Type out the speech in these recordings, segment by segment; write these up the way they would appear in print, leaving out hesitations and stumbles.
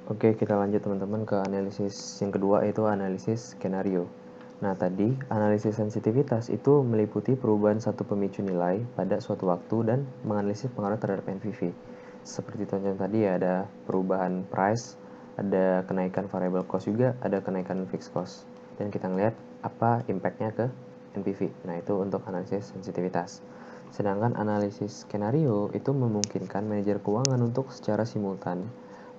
Oke, kita lanjut teman-teman ke analisis yang kedua, yaitu analisis skenario. Nah, tadi analisis sensitivitas itu meliputi perubahan satu pemicu nilai pada suatu waktu dan menganalisis pengaruh terhadap NPV. Seperti contoh tadi ya, ada perubahan price, ada kenaikan variable cost juga, ada kenaikan fixed cost. Dan kita ngelihat apa impact-nya ke NPV. Nah, itu untuk analisis sensitivitas. Sedangkan analisis skenario itu memungkinkan manajer keuangan untuk secara simultan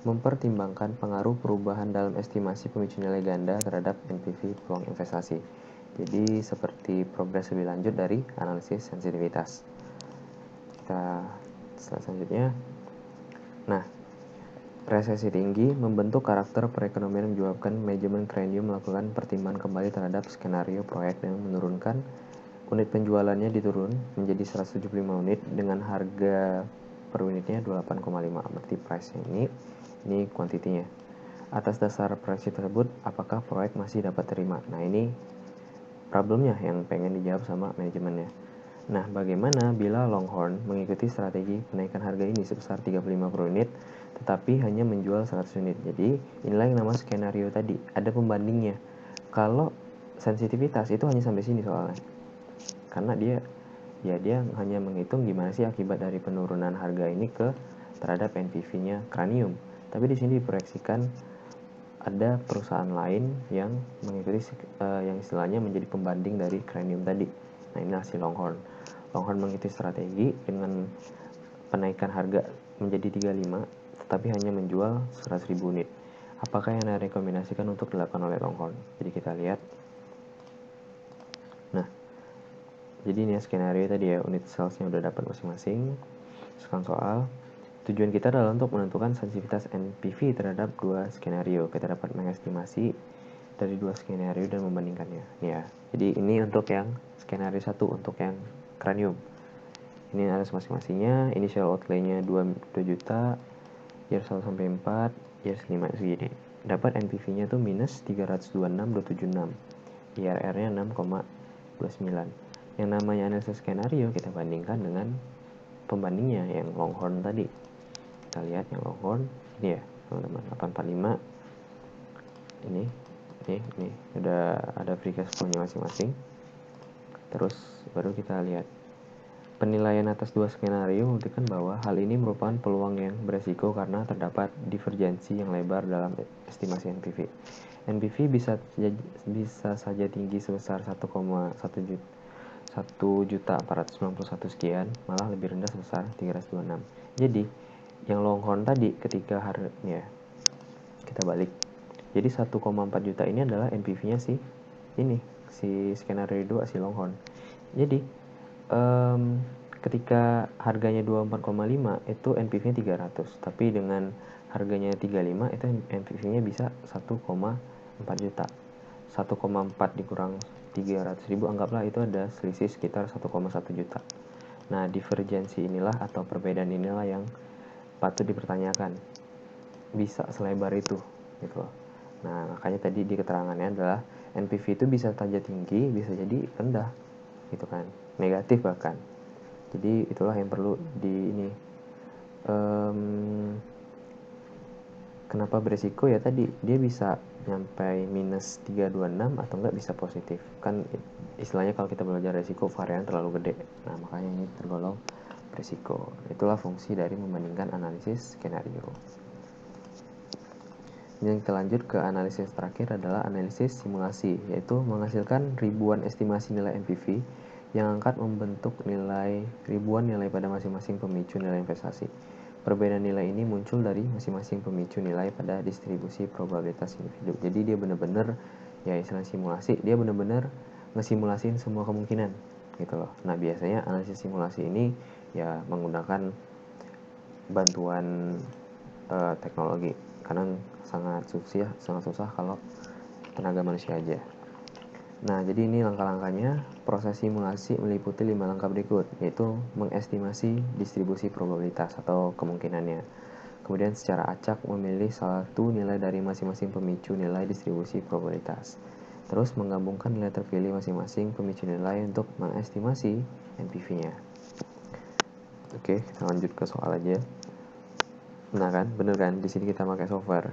mempertimbangkan pengaruh perubahan dalam estimasi pemicu nilai ganda terhadap NPV peluang investasi. Jadi seperti progres lebih lanjut dari analisis sensitivitas. Kita slide selanjutnya. Nah, resesi tinggi membentuk karakter perekonomian yang menyebabkan manajemen Cranium melakukan pertimbangan kembali terhadap skenario proyek dan menurunkan unit penjualannya diturun menjadi 175 unit dengan harga per unitnya 28,5. Berarti price ini kuantitinya. Atas dasar proyeksi tersebut, apakah proyek masih dapat terima? Nah, ini problemnya yang pengen dijawab sama manajemennya. Nah, bagaimana bila Longhorn mengikuti strategi kenaikan harga ini sebesar 35 per unit, tetapi hanya menjual 100 unit? Jadi, inilah yang nama skenario tadi. Ada pembandingnya. Kalau sensitivitas itu hanya sampai sini soalnya. Karena dia hanya menghitung gimana sih akibat dari penurunan harga ini terhadap NPV-nya Cranium. Tapi di sini diproyeksikan ada perusahaan lain yang mengikuti yang istilahnya menjadi pembanding dari Cranium tadi. Nah, ini hasil Longhorn. Longhorn mengikuti strategi dengan penaikan harga menjadi 35 tetapi hanya menjual 100.000 unit. Apakah yang direkomendasikan untuk dilakukan oleh Longhorn? Jadi kita lihat. Nah, jadi ini skenario tadi ya, unit salesnya udah dapat masing-masing. Sekarang soal tujuan kita adalah untuk menentukan sensitivitas NPV terhadap dua skenario. Kita dapat mengestimasi dari dua skenario dan membandingkannya. Ya, jadi ini untuk yang skenario 1 untuk yang Cranium. Ini ada masing-masingnya. Initial outlay-nya 2 juta, year 1 sampai 4, year 5 segini. Dapat NPV-nya tuh minus 326,276. IRR-nya 6,29. Yang namanya analisis skenario kita bandingkan dengan pembandingnya yang Longhorn tadi. Kita lihat yang Longhorn ini ya teman-teman, 845. Ini udah ada free cash flow-nya masing-masing. Terus baru kita lihat penilaian atas dua skenario membuktikan bahwa hal ini merupakan peluang yang beresiko karena terdapat divergensi yang lebar dalam estimasi NPV. NPV bisa saja tinggi sebesar 1.491 sekian, malah lebih rendah sebesar 326. Jadi yang Longhorn tadi ketika harganya kita balik, jadi 1,4 juta ini adalah NPV-nya si skenario 2 si Longhorn. Jadi ketika harganya 24,5 itu NPV-nya 300, tapi dengan harganya 35 itu NPV-nya bisa 1,4 juta. 1,4 dikurang 300.000, anggaplah itu ada selisih sekitar 1,1 juta. Nah, divergensi inilah atau perbedaan inilah yang patut dipertanyakan. Bisa selebar itu gitu loh. Nah, makanya tadi di keterangannya adalah NPV itu bisa saja tinggi, bisa jadi rendah gitu kan, negatif bahkan. Jadi itulah yang perlu kenapa beresiko ya tadi, dia bisa nyampai minus 326 atau enggak bisa positif. Kan istilahnya kalau kita belajar resiko varian terlalu gede. Nah, makanya ini tergolong beresiko. Itulah fungsi dari membandingkan analisis skenario. Yang kita lanjut ke analisis terakhir adalah analisis simulasi, yaitu menghasilkan ribuan estimasi nilai NPV yang angkat membentuk ribuan nilai pada masing-masing pemicu nilai investasi. Perbedaan nilai ini muncul dari masing-masing pemicu nilai pada distribusi probabilitas individu. Jadi dia benar-benar ya istilah simulasi, dia benar-benar ngesimulasin semua kemungkinan gitu loh. Nah, biasanya analisis simulasi ini ya menggunakan bantuan teknologi karena sangat susah kalau tenaga manusia aja. Nah, jadi ini langkah-langkahnya. Proses simulasi meliputi 5 langkah berikut, yaitu mengestimasi distribusi probabilitas atau kemungkinannya. Kemudian secara acak memilih salah satu nilai dari masing-masing pemicu nilai distribusi probabilitas. Terus menggabungkan nilai terpilih masing-masing pemicu nilai untuk mengestimasi NPV-nya. Oke, kita lanjut ke soal aja. Nah kan, bener kan? Di sini kita pakai software.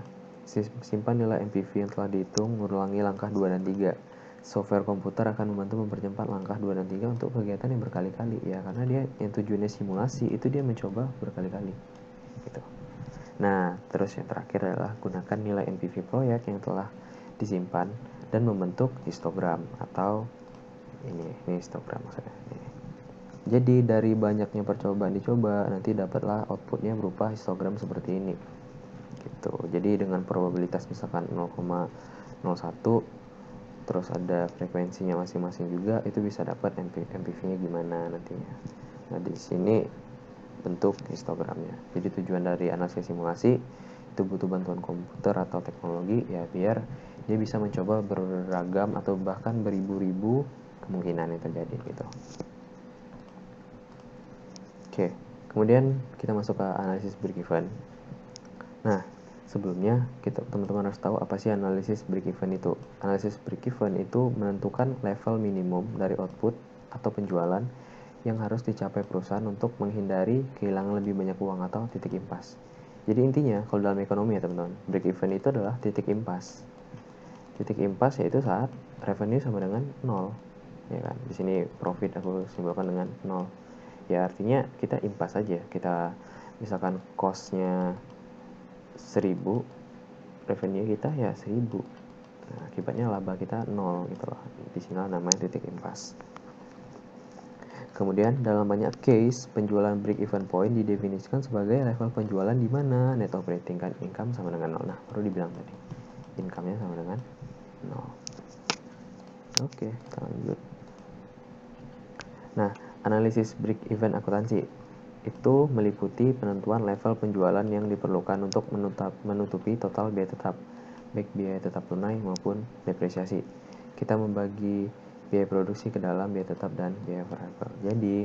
Simpan nilai MPV yang telah dihitung, mengulangi langkah 2 dan 3. Software komputer akan membantu mempercepat langkah 2 dan 3 untuk kegiatan yang berkali-kali. Ya, karena dia yang tujuannya simulasi, itu dia mencoba berkali-kali. Gitu. Nah, terus yang terakhir adalah gunakan nilai MPV proyek yang telah disimpan dan membentuk histogram atau ini histogram maksudnya. Jadi dari banyaknya percobaan dicoba, nanti dapatlah outputnya berupa histogram seperti ini. Gitu. Jadi dengan probabilitas misalkan 0,01, terus ada frekuensinya masing-masing juga, itu bisa dapat MPV-nya gimana nantinya. Nah, di sini bentuk histogramnya. Jadi tujuan dari analisis simulasi itu butuh bantuan komputer atau teknologi ya biar dia bisa mencoba beragam atau bahkan beribu-ribu kemungkinan yang terjadi gitu. Oke, kemudian kita masuk ke analisis break-even. Nah, sebelumnya teman-teman harus tahu apa sih analisis break-even itu. Analisis break-even itu menentukan level minimum dari output atau penjualan yang harus dicapai perusahaan untuk menghindari kehilangan lebih banyak uang atau titik impas. Jadi intinya kalau dalam ekonomi ya teman-teman, break-even itu adalah titik impas. Titik impas yaitu saat revenue sama dengan 0. Ya kan? Di sini profit aku simbolkan dengan 0. Ya artinya kita impas aja. Kita misalkan cost-nya 1000, revenue kita ya 1000. Nah, akibatnya laba kita 0 gitu loh. Di sini namanya titik impas. Kemudian dalam banyak case, penjualan break-even point didefinisikan sebagai level penjualan di mana net operating income sama dengan 0. Nah, perlu dibilang tadi. Income-nya sama dengan 0. Oke, kita lanjut. Nah, analisis break-even akuntansi itu meliputi penentuan level penjualan yang diperlukan untuk menutupi total biaya tetap, baik biaya tetap tunai maupun depresiasi. Kita membagi biaya produksi ke dalam biaya tetap dan biaya variabel. Jadi,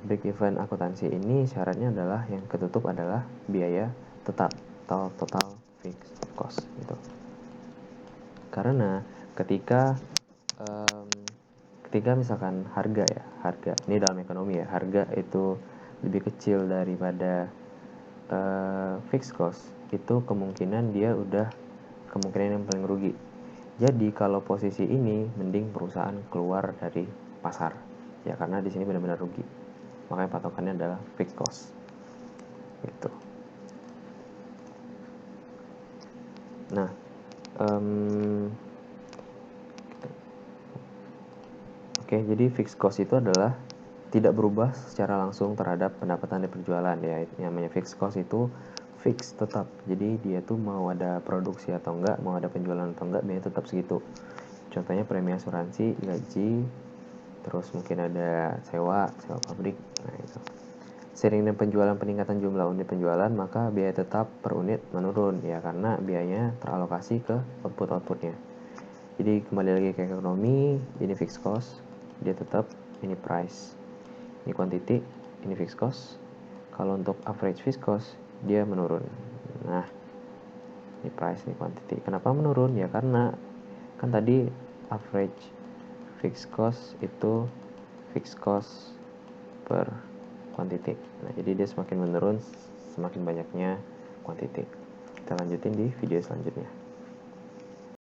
break-even akuntansi ini syaratnya adalah yang ketutup adalah biaya tetap atau total fixed cost gitu. Karena ketika misalkan harga ini dalam ekonomi ya, harga itu lebih kecil daripada fixed cost, itu kemungkinan dia udah kemungkinan yang paling rugi. Jadi kalau posisi ini mending perusahaan keluar dari pasar ya, karena di sini benar-benar rugi. Makanya patokannya adalah fixed cost gitu. Nah, jadi fixed cost itu adalah tidak berubah secara langsung terhadap pendapatan dari penjualan ya. Namanya fixed cost itu fix tetap. Jadi dia tuh mau ada produksi atau enggak, mau ada penjualan atau enggak, biayanya tetap segitu. Contohnya premi asuransi, gaji, terus mungkin ada sewa pabrik. Nah, itu. Sering dengan penjualan peningkatan jumlah unit penjualan, maka biaya tetap per unit menurun ya, karena biayanya teralokasi ke output-outputnya. Jadi kembali lagi ke ekonomi, ini fixed cost, dia tetap, ini price. Ini quantity, ini fixed cost. Kalau untuk average fixed cost, dia menurun. Nah, ini price, ini quantity. Kenapa menurun? Ya karena kan tadi average fixed cost itu fixed cost per quantity. Nah, jadi dia semakin menurun semakin banyaknya quantity. Kita lanjutin di video selanjutnya.